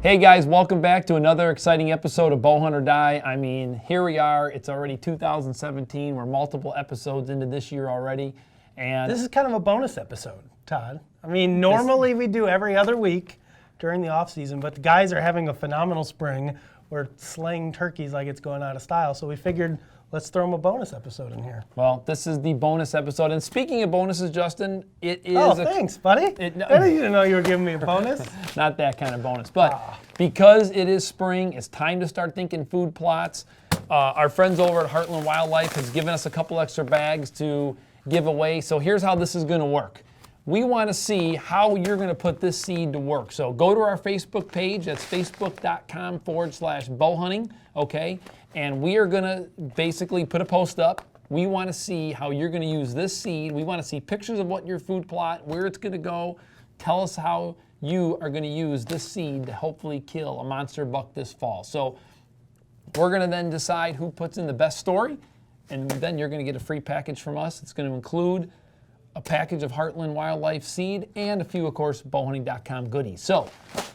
Hey guys, welcome back to another exciting episode of Bowhunt or Die. I mean, here we are. It's already 2017. We're multiple episodes into this year already. And this is kind of a bonus episode, Todd. I mean, normally we do every other week during the off season, but the guys are having a phenomenal spring. We're slaying turkeys like it's going out of style. So we figured, let's throw them a bonus episode in here. Well, this is the bonus episode. And speaking of bonuses, Justin, it is... Oh, thanks, buddy. I didn't know you were giving me a bonus. Not that kind of bonus. But because it is spring, it's time to start thinking food plots. Our friends over at Heartland Wildlife has given us a couple extra bags to give away. So here's how this is going to work. We want to see how you're going to put this seed to work. So go to our Facebook page. That's facebook.com/bowhunting. Okay. And we are going to basically put a post up. We want to see how you're going to use this seed. We want to see pictures of what your food plot, where it's going to go. Tell us how you are going to use this seed to hopefully kill a monster buck this fall. So we're going to then decide who puts in the best story, and then you're going to get a free package from us. It's going to include a package of Heartland Wildlife seed and a few, of course, bowhunting.com goodies. So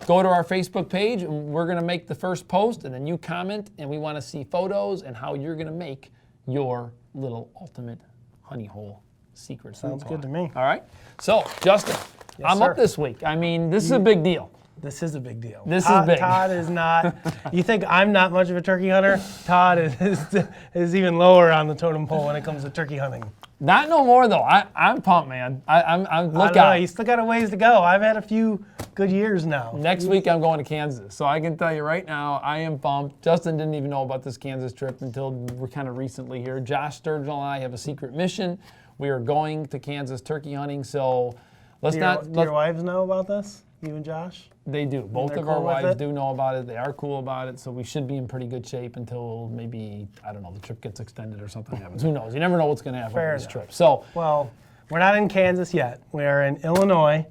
go to our Facebook page, and we're going to make the first post, and then you comment, and we want to see photos and how you're going to make your little ultimate honey hole secret. Sounds good to me. All right. So, Justin, I'm up this week. I mean, this is a big deal. This is a big deal. This is big. Todd is not, you think I'm not much of a turkey hunter? Todd is even lower on the totem pole when it comes to turkey hunting. Not no more, though. I'm pumped, man. I'm look out. You still got a ways to go. I've had a few good years now. Next week, I'm going to Kansas. So I can tell you right now, I am pumped. Justin didn't even know about this Kansas trip until we're kind of recently here. Josh Sturgill and I have a secret mission. We are going to Kansas turkey hunting. So let's do not. Do your wives know about this? You and Josh? They do. Both of our wives do know about it. They are cool about it. So we should be in pretty good shape until maybe, I don't know, the trip gets extended or something happens. Who knows? You never know what's going to happen on this trip. So, well, we're not in Kansas yet. We're in Illinois.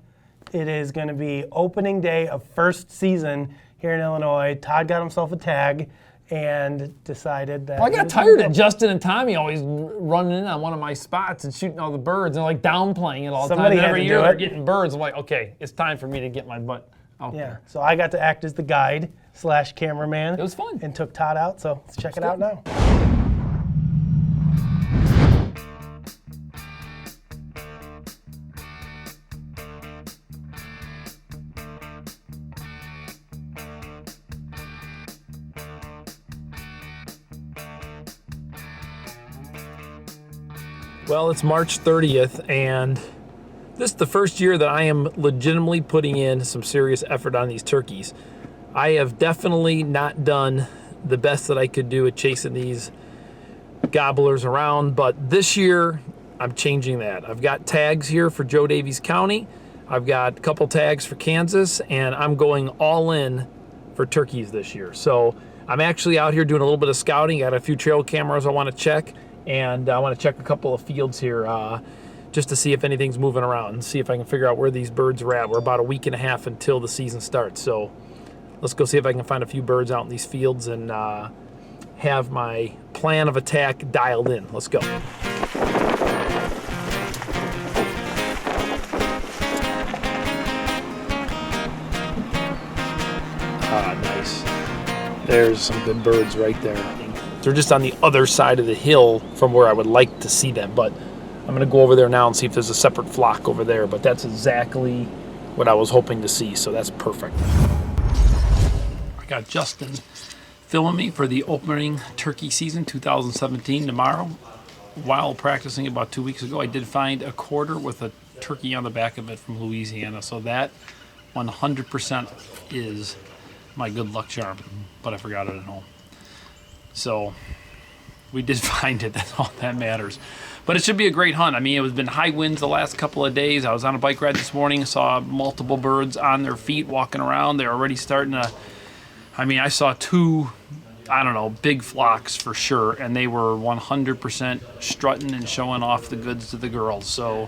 It is going to be opening day of first season here in Illinois. Todd got himself a tag and decided that... Well, I got tired of Justin and Tommy always running in on one of my spots and shooting all the birds and like downplaying it all the time. And every year they're getting birds. I'm like, okay, it's time for me to get my butt out there. So I got to act as the guide / cameraman. It was fun. And took Todd out, so let's check it out now. Well, it's March 30th, and this is the first year that I am legitimately putting in some serious effort on these turkeys. I have definitely not done the best that I could do at chasing these gobblers around, but this year I'm changing that. I've got tags here for Joe Daviess County. I've got a couple tags for Kansas, and I'm going all in for turkeys this year. So I'm actually out here doing a little bit of scouting. Got a few trail cameras I want to check. And I want to check a couple of fields here just to see if anything's moving around and see if I can figure out where these birds are at. We're about a week and a half until the season starts. So let's go see if I can find a few birds out in these fields and have my plan of attack dialed in. Let's go. Nice. There's some good birds right there. They're just on the other side of the hill from where I would like to see them, but I'm going to go over there now and see if there's a separate flock over there, but that's exactly what I was hoping to see, so that's perfect. I got Justin filming me for the opening turkey season 2017 tomorrow. While practicing about 2 weeks ago, I did find a quarter with a turkey on the back of it from Louisiana, so that 100% is my good luck charm, but I forgot it at home. So we did find it. That's all that matters. But it should be a great hunt. I mean, it's been high winds the last couple of days. I was on a bike ride this morning, saw multiple birds on their feet walking around. They're already starting to, I mean, I saw two, I don't know, big flocks for sure. And they were 100% strutting and showing off the goods to the girls. So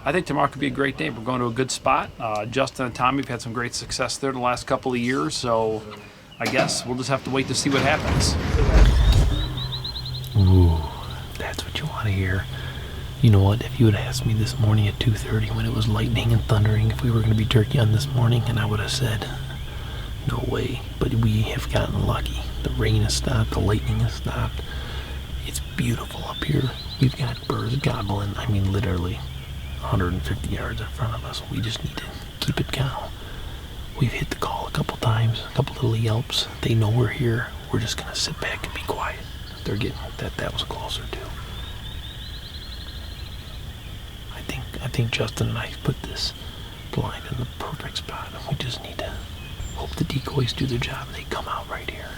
I think tomorrow could be a great day. We're going to a good spot. Justin and Tommy have had some great success there the last couple of years. So I guess we'll just have to wait to see what happens. Ooh, that's what you want to hear. You know what, if you would have asked me this morning at 2:30 when it was lightning and thundering if we were going to be turkey on this morning, and I would have said, no way. But we have gotten lucky. The rain has stopped, the lightning has stopped. It's beautiful up here. We've got birds gobbling, I mean literally 150 yards in front of us. We just need to keep it calm. We've hit the call a couple times, a couple little yelps. They know we're here. We're just gonna sit back and be quiet. They're getting that was closer too. I think Justin and I put this blind in the perfect spot. We just need to hope the decoys do their job and they come out right here.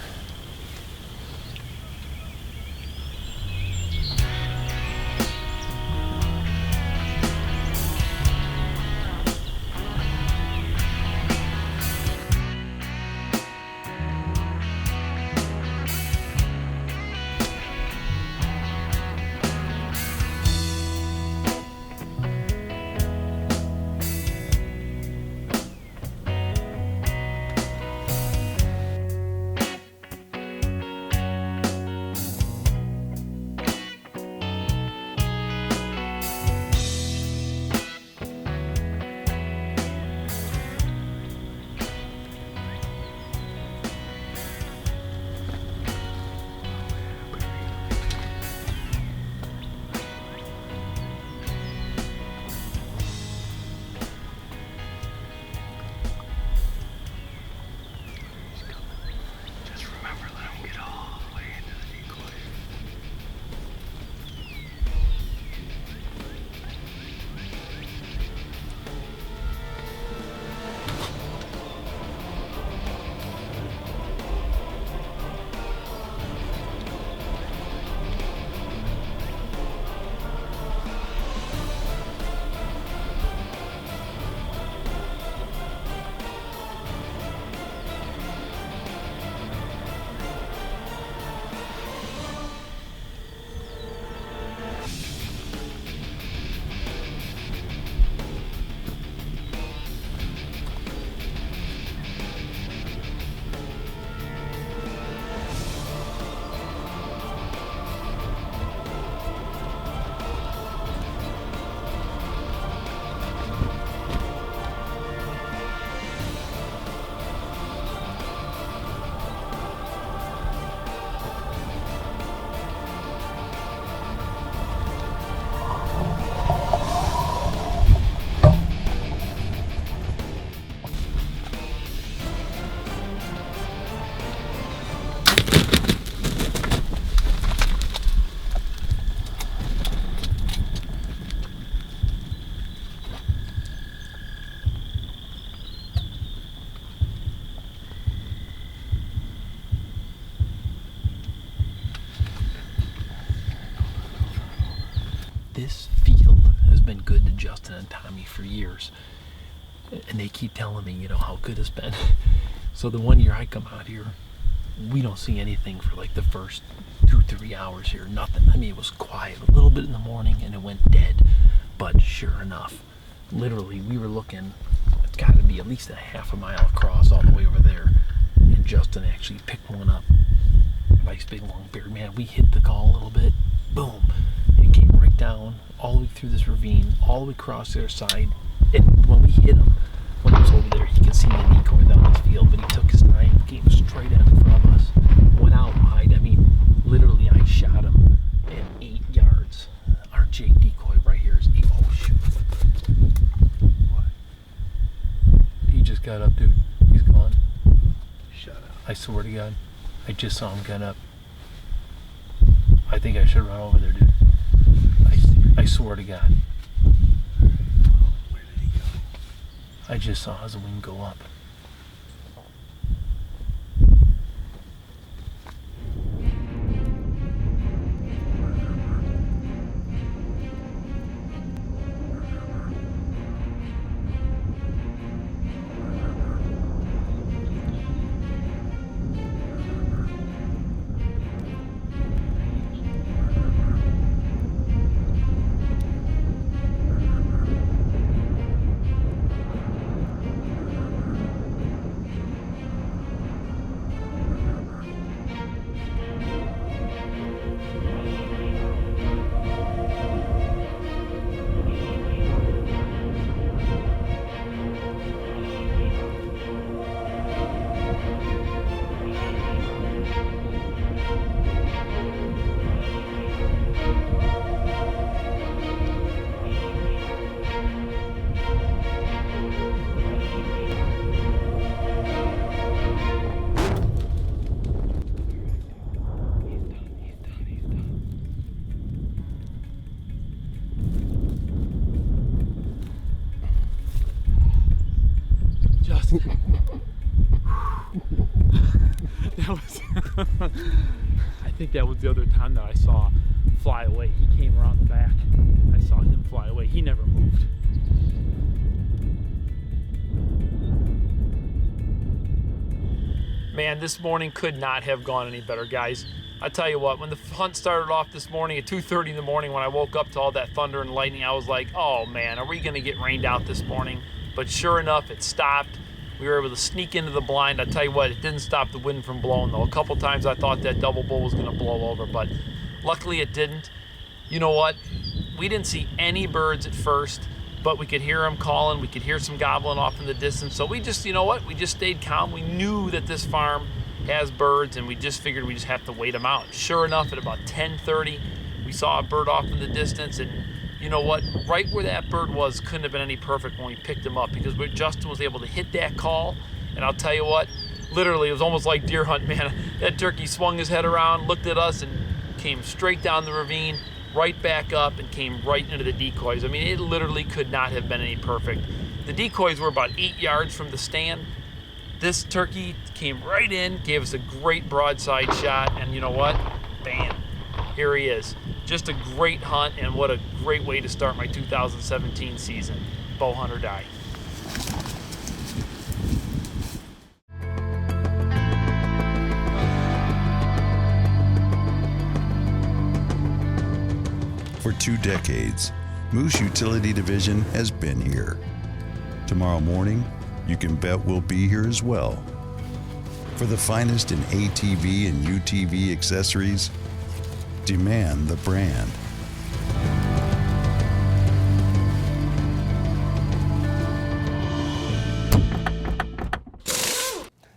This field has been good to Justin and Tommy for years. And they keep telling me, how good it's been. So the one year I come out here, we don't see anything for like the first 2-3 hours here. Nothing. I mean, it was quiet a little bit in the morning and it went dead. But sure enough, literally we were looking, it's got to be at least a half a mile across all the way over there. And Justin actually picked one up. Nice big long beard. Man, we hit the call a little bit. Boom. It came right down, all the way through this ravine, all the way across the other side. And when we hit him, when he was over there, he could see the decoy down this field, but he took his time, came straight in front of us, went out wide. I mean, literally, I shot him at 8 yards. Our Jake decoy right here is 8. Oh, shoot. What? He just got up, dude. He's gone. Shut up. I swear to God. I just saw him get up. I think I should run over there, dude. I swear to God. Where did he go? I just saw his wing go up. That was, I think that was the other time that I saw fly away. He came around the back. I saw him fly away. He never moved. Man, this morning could not have gone any better, guys. I tell you what, when the hunt started off this morning at 2:30 in the morning, when I woke up to all that thunder and lightning, I was like, oh man, are we gonna get rained out this morning? But sure enough, it stopped. We were able to sneak into the blind. I tell you what, it didn't stop the wind from blowing though. A couple times I thought that double bull was gonna blow over, but luckily it didn't. You know what? We didn't see any birds at first, but we could hear them calling. We could hear some gobbling off in the distance. So we just, you know what? We just stayed calm. We knew that this farm has birds, and we just figured we just have to wait them out. Sure enough, at about 10:30, we saw a bird off in the distance, and you know what? Right where that bird was couldn't have been any perfect when we picked him up, because Justin was able to hit that call, and I'll tell you what, literally, it was almost like deer hunt, man. That turkey swung his head around, looked at us, and came straight down the ravine, right back up, and came right into the decoys. I mean, it literally could not have been any perfect. The decoys were about 8 yards from the stand. This turkey came right in, gave us a great broadside shot, and you know what? Bam, here he is. Just a great hunt, and what a great way to start my 2017 season. Bow hunt or die. For 2 decades, Moose Utility Division has been here. Tomorrow morning, you can bet we'll be here as well. For the finest in ATV and UTV accessories, demand the brand.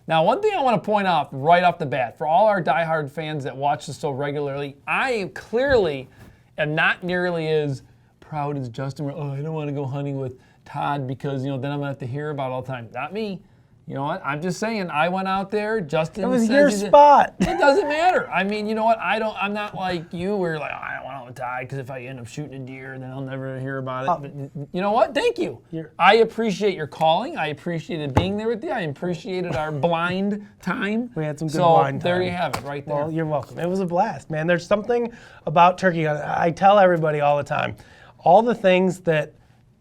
Now, one thing I want to point out right off the bat, for all our diehard fans that watch this so regularly, I clearly am not nearly as proud as Justin. Oh, I don't want to go hunting with Todd because, then I'm going to have to hear about it all the time. Not me. You know what? I'm just saying, I went out there, Justin. It was your spot. It doesn't matter. I mean, you know what? I'm not like you where you're like, I don't want to die because if I end up shooting a deer, then I'll never hear about it. But you know what? Thank you. I appreciate your calling. I appreciated being there with you. I appreciated our blind time. We had some good blind time. There you have it, right there. Well, you're welcome. It was a blast, man. There's something about turkey hunting. I tell everybody all the time, all the things that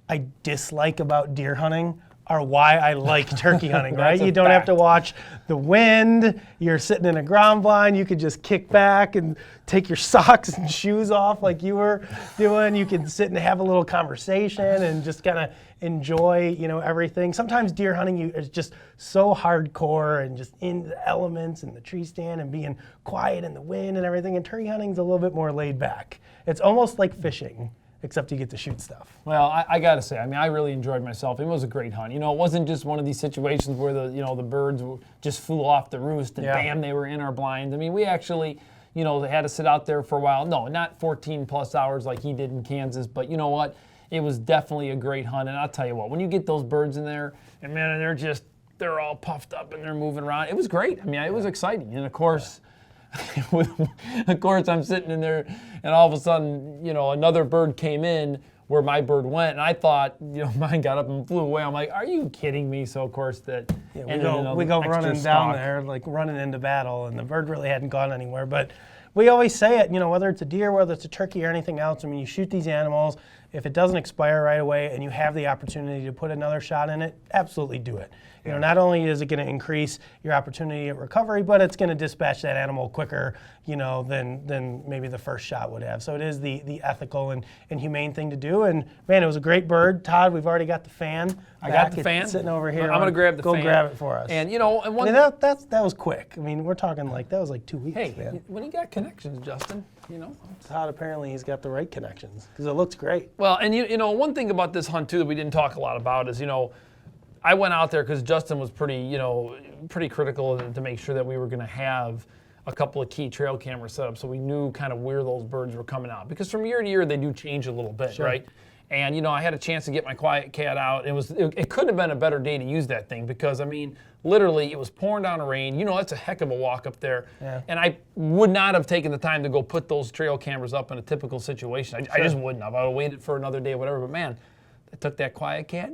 I dislike about deer hunting are why I like turkey hunting, right? You don't have to watch the wind. You're sitting in a ground blind. You could just kick back and take your socks and shoes off like you were doing. You can sit and have a little conversation and just kind of enjoy, everything. Sometimes deer hunting is just so hardcore and just in the elements and the tree stand and being quiet in the wind and everything. And turkey hunting is a little bit more laid back. It's almost like fishing, except you get to shoot stuff. Well, I got to say, I really enjoyed myself. It was a great hunt. It wasn't just one of these situations where the birds just flew off the roost and bam, they were in our blind. I mean, we actually, they had to sit out there for a while. No, not 14 plus hours like he did in Kansas, but you know what? It was definitely a great hunt. And I'll tell you what, when you get those birds in there, and man, they're all puffed up and they're moving around. It was great. I mean, it was exciting. And of course, I'm sitting in there, and all of a sudden, another bird came in where my bird went, and I thought, mine got up and flew away. I'm like, are you kidding me? So of course we go running down there, like running into battle, and the bird really hadn't gone anywhere. But we always say it, whether it's a deer, whether it's a turkey or anything else. I mean, you shoot these animals. If it doesn't expire right away and you have the opportunity to put another shot in it, absolutely do it. Not only is it going to increase your opportunity at recovery, but it's going to dispatch that animal quicker, than maybe the first shot would have. So it is the ethical and humane thing to do. And man, it was a great bird. Todd, we've already got the fan. I got the fan sitting over here. I'm going to grab the fan. Go grab it for us. And that was quick. I mean, we're talking like that was like 2 weeks. Hey, man. when you got connections, Justin, Todd apparently he's got the right connections because it looks great. Well, and one thing about this hunt too that we didn't talk a lot about is I went out there because Justin was pretty critical to make sure that we were going to have a couple of key trail cameras set up so we knew kind of where those birds were coming out. Because from year to year, they do change a little bit, right? And, I had a chance to get my quiet cat out. It couldn't have been a better day to use that thing because, literally, it was pouring down rain. That's a heck of a walk up there. Yeah. And I would not have taken the time to go put those trail cameras up in a typical situation. I just wouldn't have. I would have waited for another day or whatever. But, man, I took that quiet cat,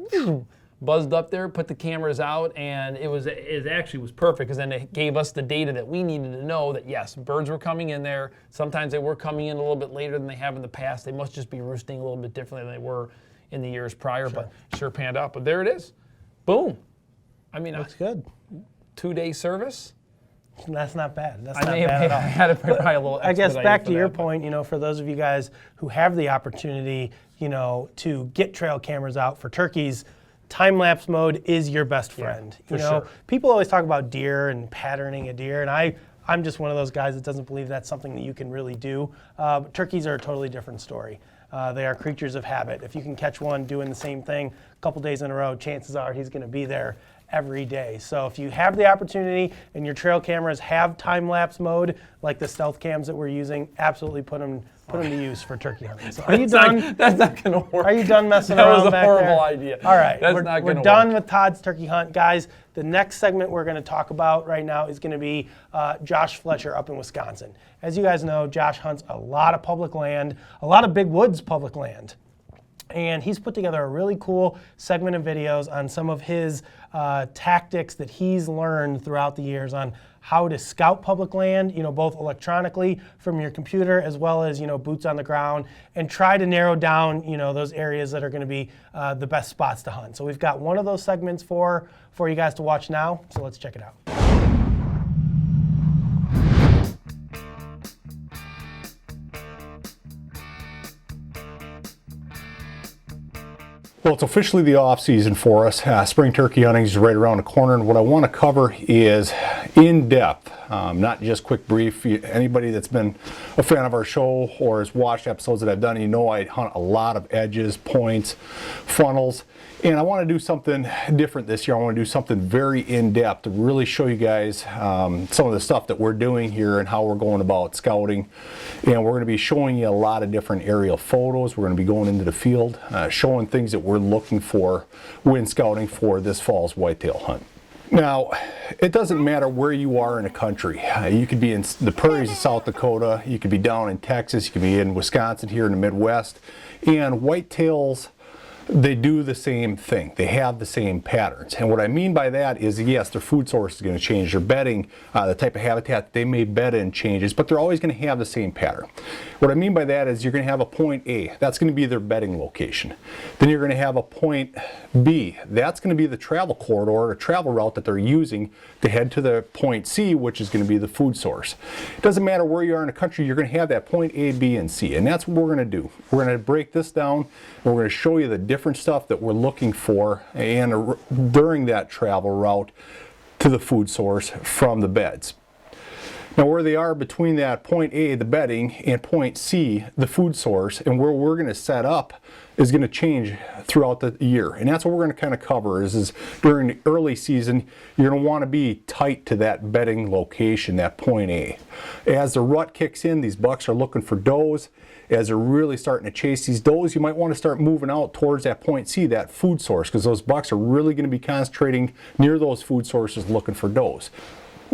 buzzed up there, put the cameras out, and it actually was perfect because then it gave us the data that we needed to know that yes, birds were coming in there. Sometimes they were coming in a little bit later than they have in the past. They must just be roosting a little bit differently than they were in the years prior, but sure panned out. But there it is. Boom. I mean, Looks good. 2-day service. That's not bad. That's I not may have bad at all. had it probably a little I guess expedited back for to your that, but- point, you know, for those of you guys who have the opportunity, you know, to get trail cameras out for turkeys, time-lapse mode is your best friend. for You know, sure. people always talk about deer and patterning a deer, and I'm just one of those guys that doesn't believe that's something that you can really do. But turkeys are a totally different story. They are creatures of habit. If you can catch one doing the same thing a couple days in a row, chances are he's going to be there every day. So if you have the opportunity and your trail cameras have time-lapse mode, like the stealth cams that we're using, absolutely put them to use for turkey hunting. So are you done? That's not going to work. Are you done messing That around was a back horrible there? idea. All right, That's we're not gonna done work. with Todd's turkey hunt. Guys, the next segment we're going to talk about right now is going to be Josh Fletcher up in Wisconsin. As you guys know, Josh hunts a lot of public land, a lot of big woods public land. And he's put together a really cool segment of videos on some of his tactics that he's learned throughout the years on how to scout public land, you know, both electronically from your computer as well as, you know, boots on the ground, and try to narrow down, you know, those areas that are going to be the best spots to hunt. So we've got one of those segments for you guys to watch now. So let's check it out. Well, it's officially the off season for us. Spring turkey hunting is right around the corner, and what I want to cover is in depth, not just quick brief. Anybody that's been a fan of our show or has watched episodes that I've done, you know I hunt a lot of edges, points, funnels, and I want to do something different this year. I want to do something very in depth to really show you guys some of the stuff that we're doing here and how we're going about scouting. And we're going to be showing you a lot of different aerial photos. We're going to be going into the field, showing things that we're looking for when scouting for this fall's whitetail hunt. Now, it doesn't matter where you are in the country. You could be in the prairies of South Dakota, you could be down in Texas, you could be in Wisconsin here in the Midwest, and whitetails, they do the same thing. They have the same patterns. And what I mean by that is, yes, their food source is going to change. Their bedding, the type of habitat they may bed in changes, but they're always going to have the same pattern. What I mean by that is you're going to have a point A. That's going to be their bedding location. Then you're going to have a point B. That's going to be the travel corridor or travel route that they're using to head to the point C, which is going to be the food source. It doesn't matter where you are in the country, you're going to have that point A, B, and C. And that's what we're going to do. We're going to break this down, and we're going to show you the different stuff that we're looking for and during that travel route to the food source from the beds. Now, where they are between that point A, the bedding, and point C, the food source, and where we're going to set up is going to change throughout the year. And that's what we're going to kind of cover is during the early season, you're going to want to be tight to that bedding location, that point A. As the rut kicks in, these bucks are looking for does. As they're really starting to chase these does, you might want to start moving out towards that point C, that food source, because those bucks are really going to be concentrating near those food sources looking for does.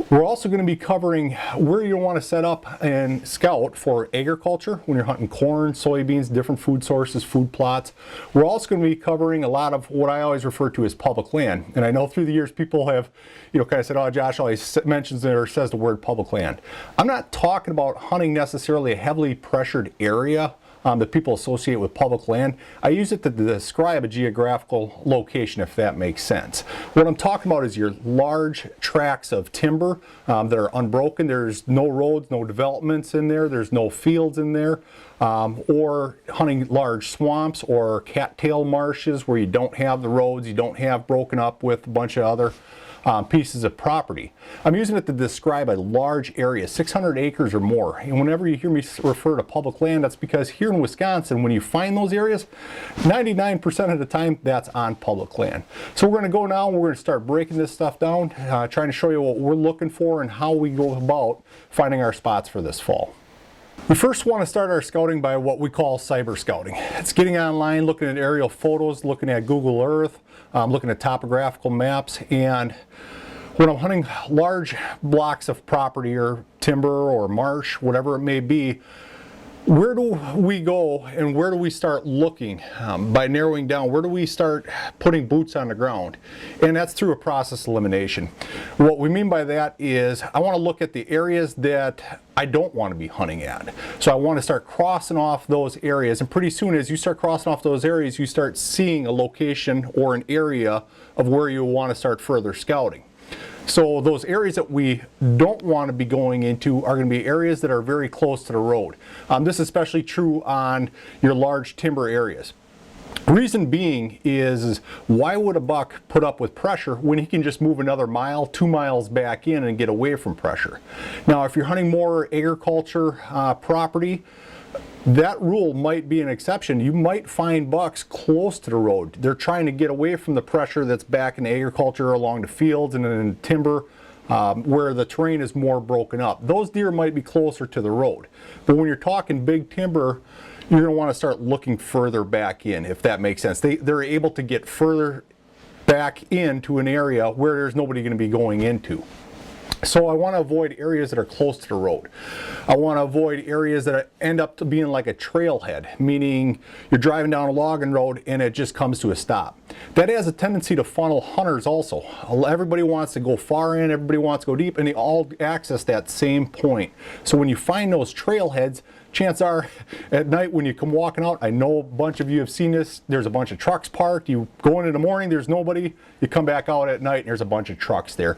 We're also going to be covering where you want to set up and scout for agriculture when you're hunting corn, soybeans, different food sources, food plots. We're also going to be covering a lot of what I always refer to as public land. And I know through the years people have, kind of said, oh, Josh always mentions or says the word public land. I'm not talking about hunting necessarily a heavily pressured area that people associate with public land. I use it to describe a geographical location, if that makes sense. What I'm talking about is your large tracts of timber that are unbroken. There's no roads, no developments in there, there's no fields in there, or hunting large swamps or cattail marshes where you don't have the roads, you don't have broken up with a bunch of other pieces of property. I'm using it to describe a large area, 600 acres or more. And whenever you hear me refer to public land, that's because here in Wisconsin, when you find those areas, 99% of the time, that's on public land. So we're going to go now and we're going to start breaking this stuff down, trying to show you what we're looking for and how we go about finding our spots for this fall. We first want to start our scouting by what we call cyber scouting. It's getting online, looking at aerial photos, looking at Google Earth, looking at topographical maps, and when I'm hunting large blocks of property or timber or marsh, whatever it may be, Where do we go and where do we start looking by narrowing down? Where do we start putting boots on the ground? And that's through a process elimination. What we mean by that is I want to look at the areas that I don't want to be hunting at. So I want to start crossing off those areas, and pretty soon as you start crossing off those areas, you start seeing a location or an area of where you want to start further scouting. So those areas that we don't want to be going into are going to be areas that are very close to the road. This is especially true on your large timber areas. Reason being is why would a buck put up with pressure when he can just move another mile, 2 miles back in and get away from pressure? Now, if you're hunting more agriculture property, that rule might be an exception. You might find bucks close to the road. They're trying to get away from the pressure that's back in agriculture along the fields and in timber where the terrain is more broken up. Those deer might be closer to the road. But when you're talking big timber, you're going to want to start looking further back in, if that makes sense. They're able to get further back into an area where there's nobody going to be going into. So I want to avoid areas that are close to the road. I want to avoid areas that end up to being like a trailhead, meaning you're driving down a logging road and it just comes to a stop. That has a tendency to funnel hunters also. Everybody wants to go far in, everybody wants to go deep, and they all access that same point. So when you find those trailheads, chances are at night when you come walking out, I know a bunch of you have seen this, there's a bunch of trucks parked, you go in the morning, there's nobody, you come back out at night and there's a bunch of trucks there.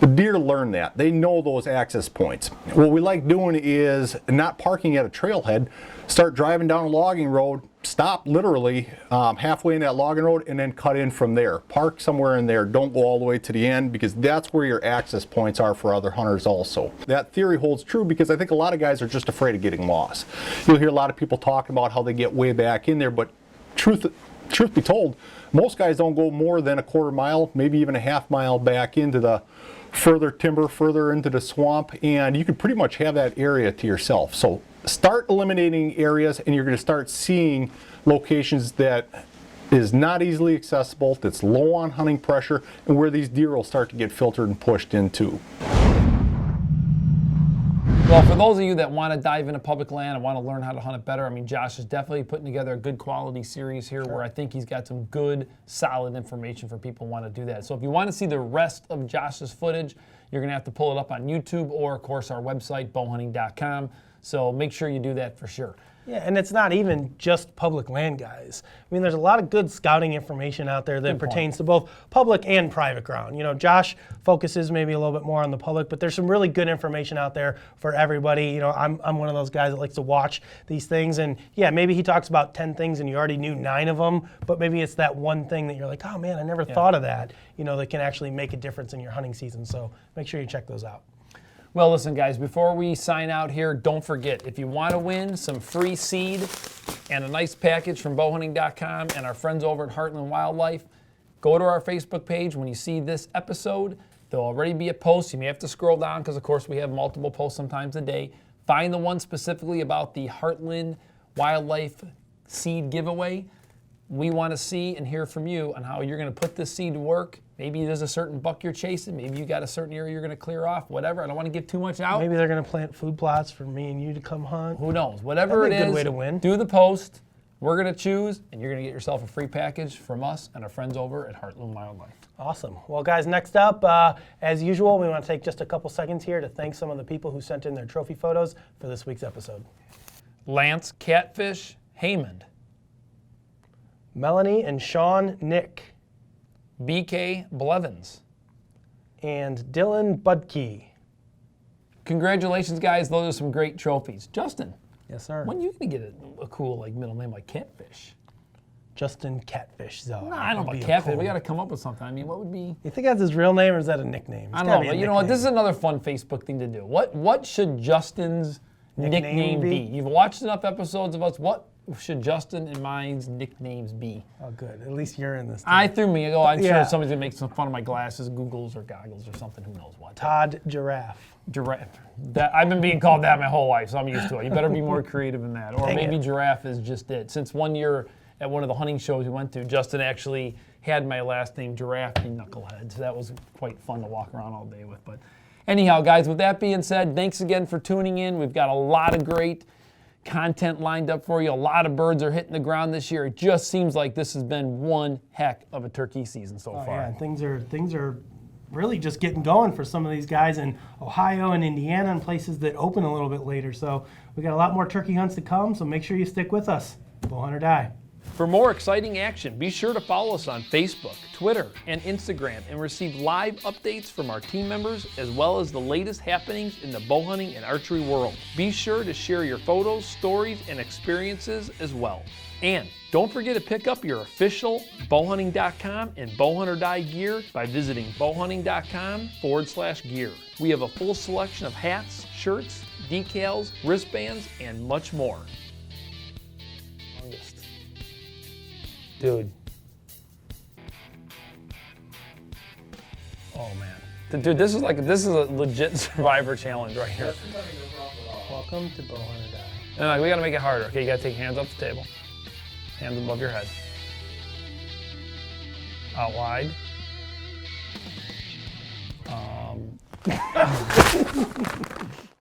The deer learn that. They know those access points. What we like doing is not parking at a trailhead, start driving down a logging road, stop literally halfway in that logging road and then cut in from there. Park somewhere in there, don't go all the way to the end, because that's where your access points are for other hunters also. That theory holds true because I think a lot of guys are just afraid of getting lost. You'll hear a lot of people talking about how they get way back in there, but truth be told, most guys don't go more than a quarter mile, maybe even a half mile back into the further timber, further into the swamp, and you can pretty much have that area to yourself. So start eliminating areas and you're going to start seeing locations that is not easily accessible, that's low on hunting pressure, and where these deer will start to get filtered and pushed into. Well, for those of you that want to dive into public land and want to learn how to hunt it better, I mean, Josh is definitely putting together a good quality series here where I think he's got some good, solid information for people who want to do that. So if you want to see the rest of Josh's footage, you're going to have to pull it up on YouTube or, of course, our website, bowhunting.com. So make sure you do that for sure. Yeah, and it's not even just public land, guys. I mean, there's a lot of good scouting information out there that pertains to both public and private ground. You know, Josh focuses maybe a little bit more on the public, but there's some really good information out there for everybody. You know, I'm one of those guys that likes to watch these things, and yeah, maybe he talks about 10 things and you already knew 9 of them, but maybe it's that one thing that you're like, oh man, I never thought of that, you know, that can actually make a difference in your hunting season. So make sure you check those out. Well, listen, guys, before we sign out here, don't forget, if you want to win some free seed and a nice package from bowhunting.com and our friends over at Heartland Wildlife, go to our Facebook page. When you see this episode, there'll already be a post. You may have to scroll down because, of course, we have multiple posts sometimes a day. Find the one specifically about the Heartland Wildlife seed giveaway. We want to see and hear from you on how you're going to put this seed to work. Maybe there's a certain buck you're chasing. Maybe you got a certain area you're going to clear off. Whatever. I don't want to give too much out. Maybe they're going to plant food plots for me and you to come hunt. Who knows? Whatever That'd it be a is, good way to win. Do the post. We're going to choose, and you're going to get yourself a free package from us and our friends over at Heartland Wildlife. Awesome. Well, guys, next up, as usual, we want to take just a couple seconds here to thank some of the people who sent in their trophy photos for this week's episode. Lance Catfish Haymond, Melanie and Sean Nick, BK Blevins, and Dylan Budke. Congratulations, guys. Those are some great trophies. Justin, Yes, sir. when are you going to get a cool middle name like Catfish? Justin Catfish Zone. I don't know about Catfish. We got to come up with something. I mean, what would be... You think that's his real name or is that a nickname? I don't know, but you know what? This is another fun Facebook thing to do. What should Justin's nickname be? You've watched enough episodes of us. What should Justin and mine's nicknames be? Oh, good. At least you're in this team. I'm sure somebody's going to make some fun of my glasses, googles, or goggles, or something. Who knows what. Todd Giraffe. Giraffe. I've been being called that my whole life, so I'm used to it. You better be more creative than that. Or Dang maybe it. Giraffe is just it. Since one year at one of the hunting shows we went to, Justin actually had my last name, Giraffe, you knucklehead. So that was quite fun to walk around all day with. But anyhow, guys, with that being said, thanks again for tuning in. We've got a lot of great content lined up for you. A lot of birds are hitting the ground this year. It just seems like this has been one heck of a turkey season so far. Yeah, and things are really just getting going for some of these guys in Ohio and Indiana and places that open a little bit later. So we got a lot more turkey hunts to come, so make sure you stick with us. Bowhunt or die. For more exciting action, be sure to follow us on Facebook, Twitter, and Instagram and receive live updates from our team members as well as the latest happenings in the bow hunting and archery world. Be sure to share your photos, stories, and experiences as well. And don't forget to pick up your official bowhunting.com and Bowhunt or Die gear by visiting bowhunting.com/gear. We have a full selection of hats, shirts, decals, wristbands, and much more. Dude. Oh man. Dude, this is a legit survivor challenge right here. Welcome to Bowhunt or Die. And we gotta make it harder. Okay, you gotta take hands off the table. Hands above your head. Out wide.